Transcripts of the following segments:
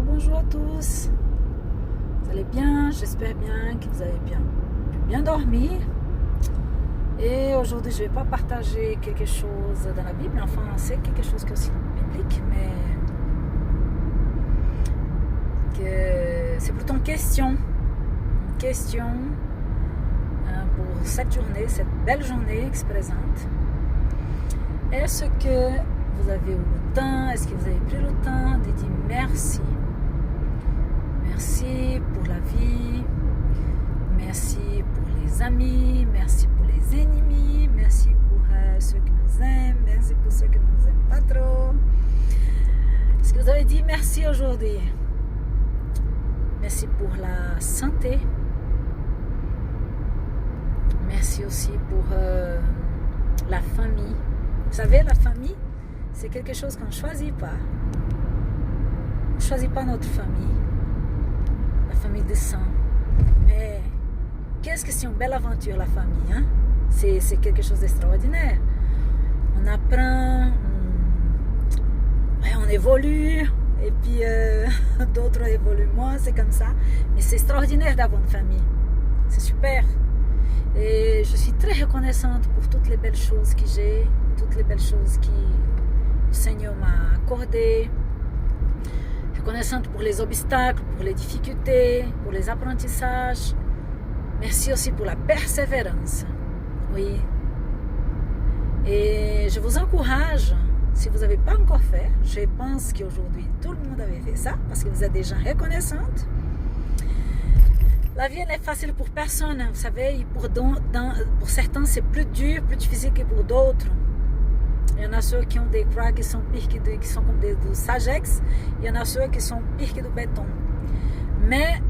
Bonjour à tous. Vous allez bien? J'espère bien que vous avez bien dormi. Et aujourd'hui, je ne vais pas partager quelque chose dans la Bible. Enfin, c'est quelque chose qui est aussi biblique, mais que c'est plutôt une question. Une question pour cette journée, cette belle journée qui se présente. Est-ce que vous avez eu le temps? Est-ce que vous avez pris le temps de dire merci? Merci pour la vie, merci pour les amis, merci pour les ennemis, merci pour ceux qui nous aiment, merci pour ceux qui ne nous aiment pas trop. Est-ce que vous avez dit merci aujourd'hui? Merci pour la santé. Merci aussi pour la famille. Vous savez, la famille, c'est quelque chose qu'on ne choisit pas. On ne choisit pas notre famille. La famille de sang. Mais qu'est-ce que c'est une belle aventure, la famille, hein? C'est quelque chose d'extraordinaire. On apprend, on évolue, et puis d'autres évoluent moins, c'est comme ça. Mais c'est extraordinaire d'avoir une famille. C'est super. Et je suis très reconnaissante pour toutes les belles choses que j'ai, toutes les belles choses que le Seigneur m'a accordées. Reconnaissante pour les obstacles, pour les difficultés, pour les apprentissages. Merci aussi pour la persévérance. Oui. Et je vous encourage, si vous n'avez pas encore fait, je pense qu'aujourd'hui tout le monde avait fait ça, parce que vous êtes déjà reconnaissante. La vie n'est facile pour personne, vous savez, pour certains c'est plus dur, plus difficile que pour d'autres. Il y en a ceux qui ont des croix qui sont pires qui sont comme des sagex. Il y en a ceux qui sont pires que du béton. Mais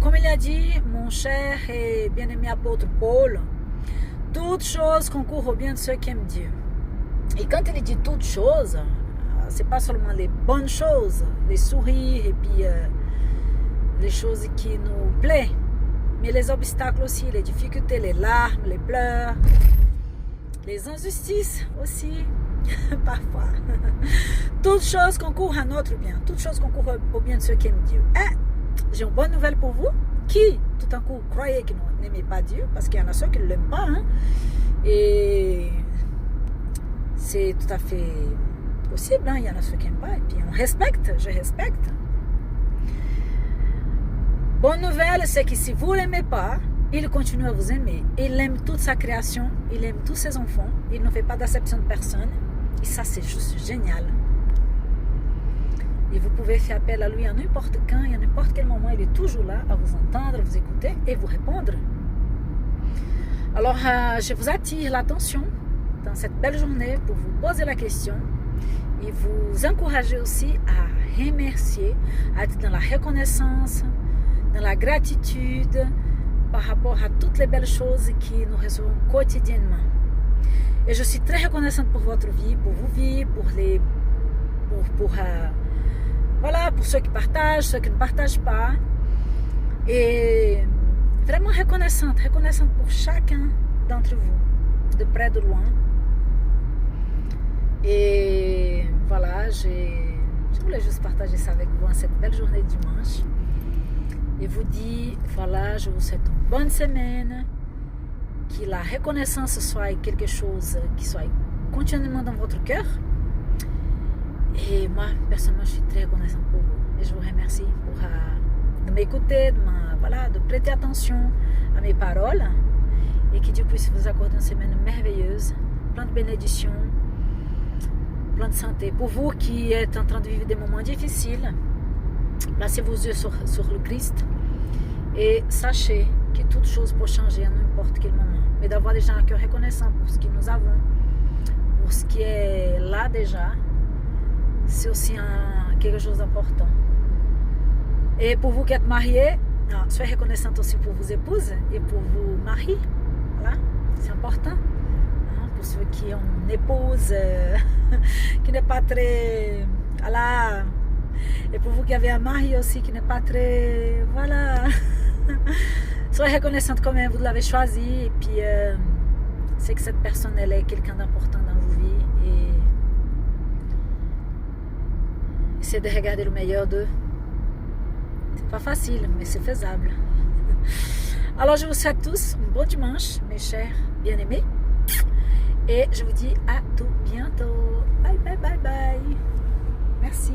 comme il a dit mon cher et bien-aimé apôtre Paul, toutes choses concourent au bien de ceux qui aiment Dieu. Et quand il dit toutes choses, c'est pas seulement les bonnes choses, les sourires et puis les choses qui nous plaisent, mais les obstacles aussi, les difficultés, les larmes, les pleurs, les injustices aussi, parfois. Toutes choses concourent à notre bien. Toutes choses concourent au bien de ceux qui aiment Dieu. Et j'ai une bonne nouvelle pour vous, qui tout d'un coup croyaient qu'ils n'aimaient pas Dieu, parce qu'il y en a ceux qui ne l'aiment pas, hein, et c'est tout à fait possible, hein, il y en a ceux qui n'aiment pas, et puis on respecte, je respecte. Bonne nouvelle, c'est que si vous ne l'aimez pas, il continue à vous aimer. Il aime toute sa création, il aime tous ses enfants, il ne fait pas d'acception de personne. Et ça, c'est juste génial. Et vous pouvez faire appel à lui à n'importe quand et à n'importe quel moment. Il est toujours là à vous entendre, à vous écouter et vous répondre. Alors, je vous attire l'attention dans cette belle journée pour vous poser la question et vous encourager aussi à remercier, à être dans la reconnaissance, dans la gratitude par rapport à toutes les belles choses qui nous recevons quotidiennement. Et je suis très reconnaissante pour votre vie, pour vos vies, pour ceux qui partagent, ceux qui ne partagent pas. Et vraiment reconnaissante pour chacun d'entre vous, de près, de loin. Et voilà, je voulais juste partager ça avec vous en cette belle journée de dimanche. Et vous dire, voilà, je vous souhaite une bonne semaine, que la reconnaissance soit quelque chose qui soit continuellement dans votre cœur. Et moi, personnellement, je suis très reconnaissante pour vous. Et je vous remercie de m'écouter, de prêter attention à mes paroles. Et que Dieu puisse vous accorder une semaine merveilleuse, plein de bénédictions, plein de santé. Pour vous qui êtes en train de vivre des moments difficiles, placez vos yeux sur le Christ et sachez que toute chose peut changer à n'importe quel moment. Mais d'avoir déjà un cœur reconnaissant pour ce que nous avons, pour ce qui est là déjà, c'est aussi quelque chose d'important. Et pour vous qui êtes mariés, soyez reconnaissante aussi pour vos épouses et pour vos maris. Voilà, c'est important. Pour ceux qui ont une épouse qui n'est pas très... Voilà. Et pour vous qui avez un mari aussi qui n'est pas très... Voilà. Soyez reconnaissante quand même, vous l'avez choisi. Et puis, c'est que cette personne, elle est quelqu'un d'important dans vos vies. Et essayez de regarder le meilleur d'eux. C'est pas facile, mais c'est faisable. Alors, je vous souhaite tous un bon dimanche, mes chers bien-aimés. Et je vous dis à tout bientôt. Bye, bye, bye, bye. Merci.